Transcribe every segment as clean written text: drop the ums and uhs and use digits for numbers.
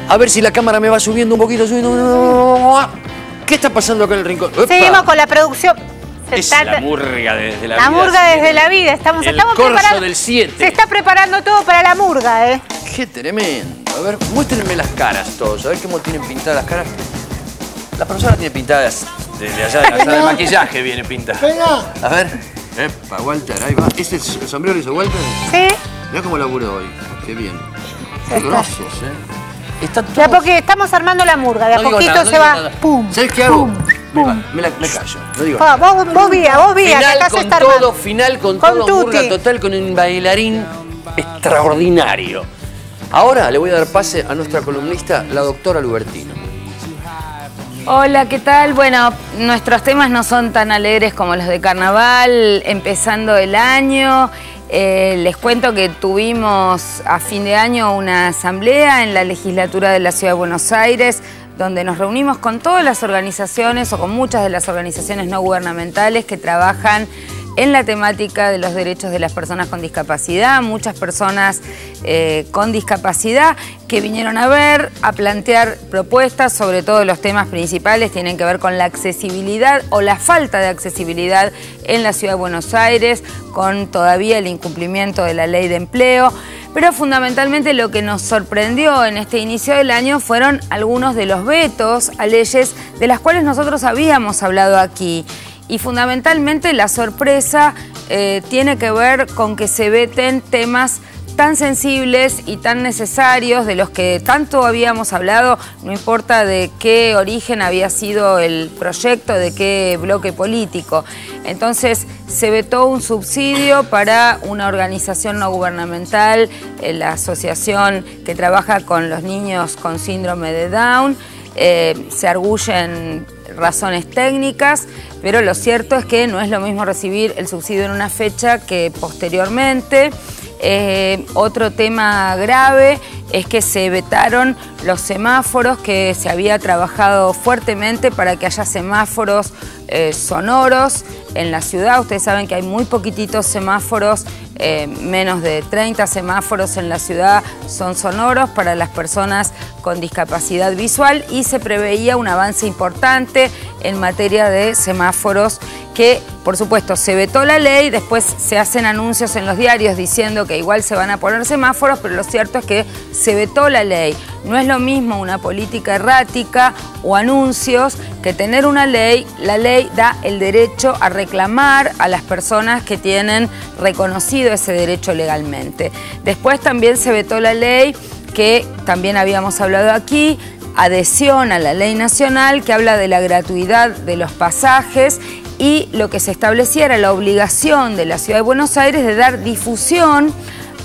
A ver si la cámara me va subiendo un poquito, subiendo. ¿Qué está pasando acá en el rincón? ¡Epa! Seguimos con la producción. Es la murga desde la vida. La murga desde la vida. Estamos preparando del 7. Se está preparando todo para la murga, ¿eh? Qué tremendo. A ver, muéstrenme las caras todos. A ver cómo tienen pintadas las caras. La profesora tiene pintadas desde allá, de la sala de maquillaje viene pintada. A ver. Epa, Walter, ahí va. ¿Ese es el sombrero que hizo Walter? Sí. Mirá cómo laburó hoy. Qué bien. Qué grosos, Está todo... De a poquito estamos armando la murga. De a poquito se va. ¡Pum! ¿Sabés qué hago? ¡Pum! Me callo. No digo vos vía, que acá se está armando. Final con todo, murga total, con un bailarín extraordinario. Ahora le voy a dar pase a nuestra columnista, la doctora Lubertino. Hola, ¿qué tal? Bueno, nuestros temas no son tan alegres como los de carnaval, empezando el año. Les cuento que tuvimos a fin de año una asamblea en la legislatura de la Ciudad de Buenos Aires, donde nos reunimos con todas las organizaciones o con muchas de las organizaciones no gubernamentales que trabajan en la temática de los derechos de las personas con discapacidad, muchas personas con discapacidad que vinieron a ver, a plantear propuestas, sobre todo los temas principales tienen que ver con la accesibilidad o la falta de accesibilidad en la Ciudad de Buenos Aires, con todavía el incumplimiento de la ley de empleo, pero fundamentalmente lo que nos sorprendió en este inicio del año fueron algunos de los vetos a leyes de las cuales nosotros habíamos hablado aquí. Y fundamentalmente la sorpresa tiene que ver con que se veten temas tan sensibles y tan necesarios de los que tanto habíamos hablado, no importa de qué origen había sido el proyecto, de qué bloque político. Entonces se vetó un subsidio para una organización no gubernamental, la asociación que trabaja con los niños con síndrome de Down. Se arguyen razones técnicas, pero lo cierto es que no es lo mismo recibir el subsidio en una fecha que posteriormente. Otro tema grave es que se vetaron los semáforos, que se había trabajado fuertemente para que haya semáforos sonoros en la ciudad. Ustedes saben que hay muy poquititos semáforos, menos de 30 semáforos en la ciudad son sonoros para las personas con discapacidad visual y se preveía un avance importante en materia de semáforos que, por supuesto, se vetó la ley, después se hacen anuncios en los diarios diciendo que igual se van a poner semáforos, pero lo cierto es que se vetó la ley. No es lo mismo una política errática o anuncios que tener una ley. La ley da el derecho a reclamar a las personas que tienen reconocido ese derecho legalmente. Después también se vetó la ley que también habíamos hablado aquí, adhesión a la ley nacional que habla de la gratuidad de los pasajes y lo que se establecía era la obligación de la Ciudad de Buenos Aires de dar difusión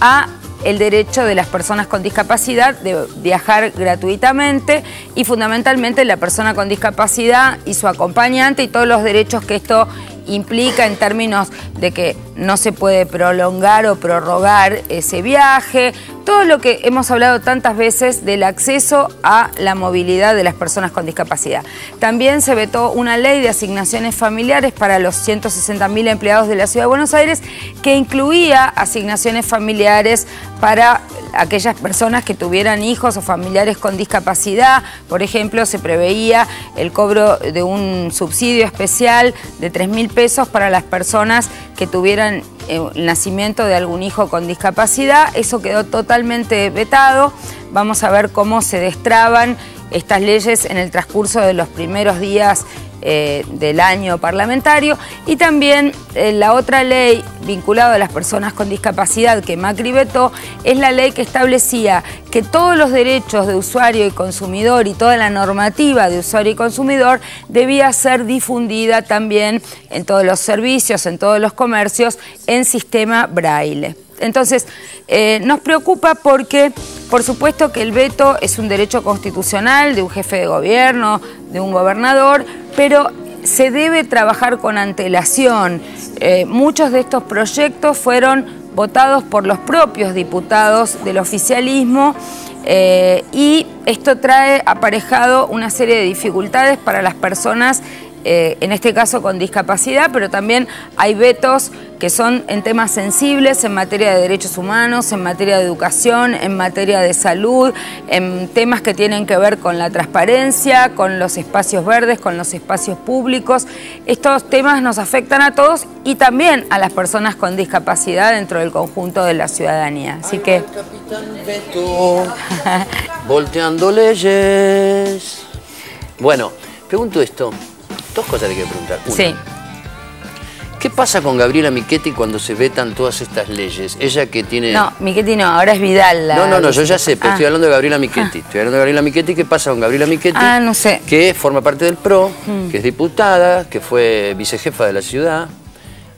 a el derecho de las personas con discapacidad de viajar gratuitamente y fundamentalmente la persona con discapacidad y su acompañante y todos los derechos que esto implica en términos de que no se puede prolongar o prorrogar ese viaje, todo lo que hemos hablado tantas veces del acceso a la movilidad de las personas con discapacidad. También se vetó una ley de asignaciones familiares para los 160.000 empleados de la Ciudad de Buenos Aires que incluía asignaciones familiares para aquellas personas que tuvieran hijos o familiares con discapacidad. Por ejemplo, se preveía el cobro de un subsidio especial de 3.000 pesos para las personas que tuvieran el nacimiento de algún hijo con discapacidad. Eso quedó totalmente vetado. Vamos a ver cómo se destraban estas leyes en el transcurso de los primeros días del año parlamentario. Y también la otra ley vinculada a las personas con discapacidad que Macri vetó es la ley que establecía que todos los derechos de usuario y consumidor y toda la normativa de usuario y consumidor debía ser difundida también en todos los servicios, en todos los comercios, en sistema braille. Entonces, nos preocupa porque, por supuesto que el veto es un derecho constitucional de un jefe de gobierno, de un gobernador, pero se debe trabajar con antelación. Muchos de estos proyectos fueron votados por los propios diputados del oficialismo y esto trae aparejado una serie de dificultades para las personas en este caso con discapacidad, pero también hay vetos que son en temas sensibles, en materia de derechos humanos, en materia de educación, en materia de salud, en temas que tienen que ver con la transparencia, con los espacios verdes, con los espacios públicos. Estos temas nos afectan a todos y también a las personas con discapacidad dentro del conjunto de la ciudadanía. Así que... El capitán Beto, volteando leyes. Bueno, pregunto esto. Dos cosas le quiero preguntar. Una, sí. ¿Qué pasa con Gabriela Michetti cuando se vetan todas estas leyes? Ella que tiene... No, Michetti no, ahora es Vidal. No, yo ya sé, pero estoy hablando de Gabriela Michetti. Estoy hablando de Gabriela Michetti. ¿Qué pasa con Gabriela Michetti? No sé. Que forma parte del PRO, que es diputada, que fue vicejefa de la ciudad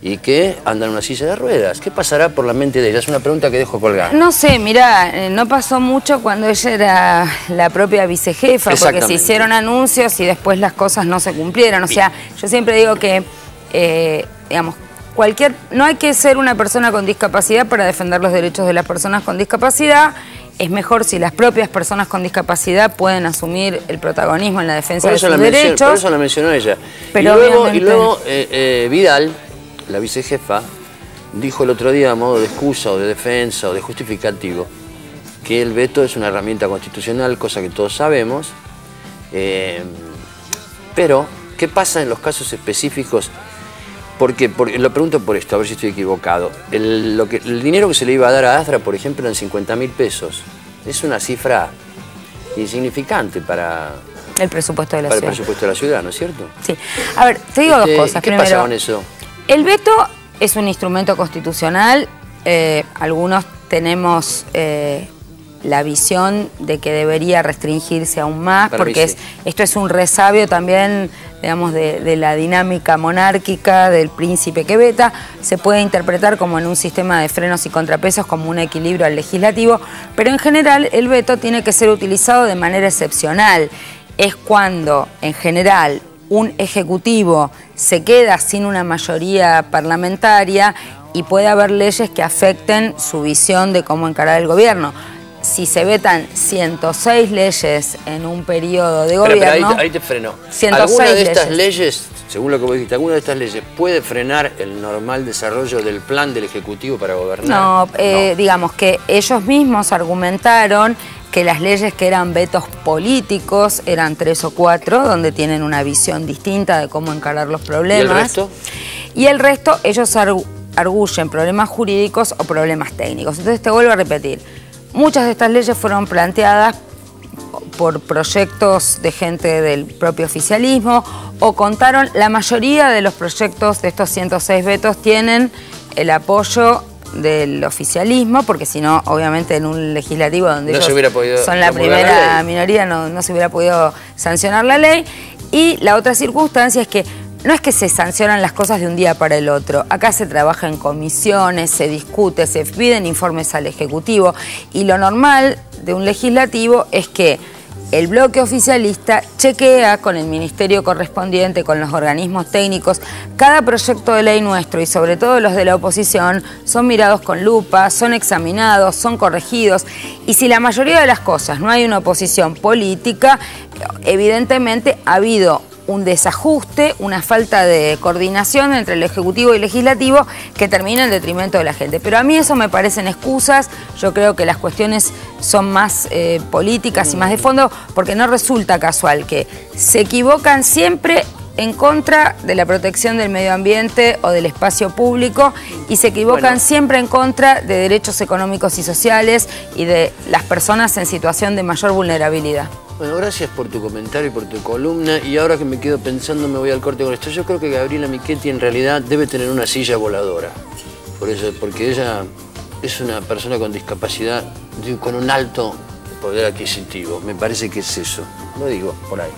y que anda en una silla de ruedas. ¿Qué pasará por la mente de ella? Es una pregunta que dejo colgada. No sé, mirá, no pasó mucho cuando ella era la propia vicejefa, porque se hicieron anuncios y después las cosas no se cumplieron. O sea, yo siempre digo que, digamos, no hay que ser una persona con discapacidad para defender los derechos de las personas con discapacidad. Es mejor si las propias personas con discapacidad pueden asumir el protagonismo en la defensa de sus derechos. Por eso la mencionó ella. Pero y luego Vidal, la vicejefa, dijo el otro día a modo de excusa o de defensa o de justificativo que el veto es una herramienta constitucional, cosa que todos sabemos, pero ¿qué pasa en los casos específicos? Porque lo pregunto por esto, a ver si estoy equivocado. El dinero que se le iba a dar a Asdra, por ejemplo, eran 50.000 pesos. Es una cifra insignificante para... el presupuesto de la ciudad. Para el presupuesto de la ciudad, ¿no es cierto? Sí. A ver, te digo dos cosas. ¿Qué pasa con eso? El veto es un instrumento constitucional. Algunos tenemos la visión de que debería restringirse aún más, porque esto es un resabio también, digamos, de la dinámica monárquica del príncipe que veta. Se puede interpretar como en un sistema de frenos y contrapesos, como un equilibrio al legislativo, pero en general el veto tiene que ser utilizado de manera excepcional. Es cuando, en general, un ejecutivo se queda sin una mayoría parlamentaria y puede haber leyes que afecten su visión de cómo encarar el gobierno. Si se vetan 106 leyes en un periodo de gobierno... Pero ahí te freno. 106 ¿Alguna de estas leyes, según lo que vos dijiste, alguna de estas leyes puede frenar el normal desarrollo del plan del Ejecutivo para gobernar? No, digamos que ellos mismos argumentaron que las leyes que eran vetos políticos eran 3 o 4, donde tienen una visión distinta de cómo encarar los problemas. ¿Y el resto? Y el resto, ellos arguyen problemas jurídicos o problemas técnicos. Entonces te vuelvo a repetir, muchas de estas leyes fueron planteadas por proyectos de gente del propio oficialismo o contaron, la mayoría de los proyectos de estos 106 vetos tienen el apoyo del oficialismo, porque si no, obviamente en un legislativo donde ellos son la primera minoría no se hubiera podido sancionar la ley. Y la otra circunstancia es que no es que se sancionan las cosas de un día para el otro. Acá se trabaja en comisiones, se discute, se piden informes al Ejecutivo y lo normal de un legislativo es que el bloque oficialista chequea con el ministerio correspondiente, con los organismos técnicos. Cada proyecto de ley nuestro y sobre todo los de la oposición son mirados con lupa, son examinados, son corregidos. Y si la mayoría de las cosas no hay una oposición política, evidentemente ha habido un desajuste, una falta de coordinación entre el Ejecutivo y el Legislativo que termina en detrimento de la gente. Pero a mí eso me parecen excusas. Yo creo que las cuestiones son más políticas y más de fondo, porque no resulta casual que se equivocan siempre en contra de la protección del medio ambiente o del espacio público y se equivocan siempre en contra de derechos económicos y sociales y de las personas en situación de mayor vulnerabilidad. Bueno, gracias por tu comentario y por tu columna. Y ahora que me quedo pensando, me voy al corte con esto. Yo creo que Gabriela Michetti en realidad debe tener una silla voladora. Por eso, porque ella es una persona con discapacidad, con un alto poder adquisitivo. Me parece que es eso. Lo digo por ahí.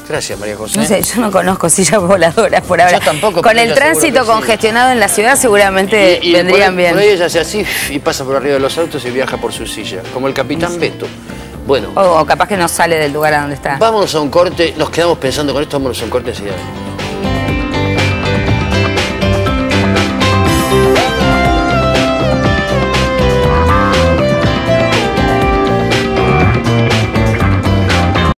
Gracias, María José. No sé, yo no conozco sillas voladoras por ahora. Yo tampoco. Con el tránsito congestionado en la ciudad seguramente vendrían bien. Por ahí ella hace así y pasa por arriba de los autos y viaja por su silla, como el capitán Beto. Bueno. O capaz que no sale del lugar a donde está. Vámonos a un corte, nos quedamos pensando con esto, vámonos a un corte enseguida.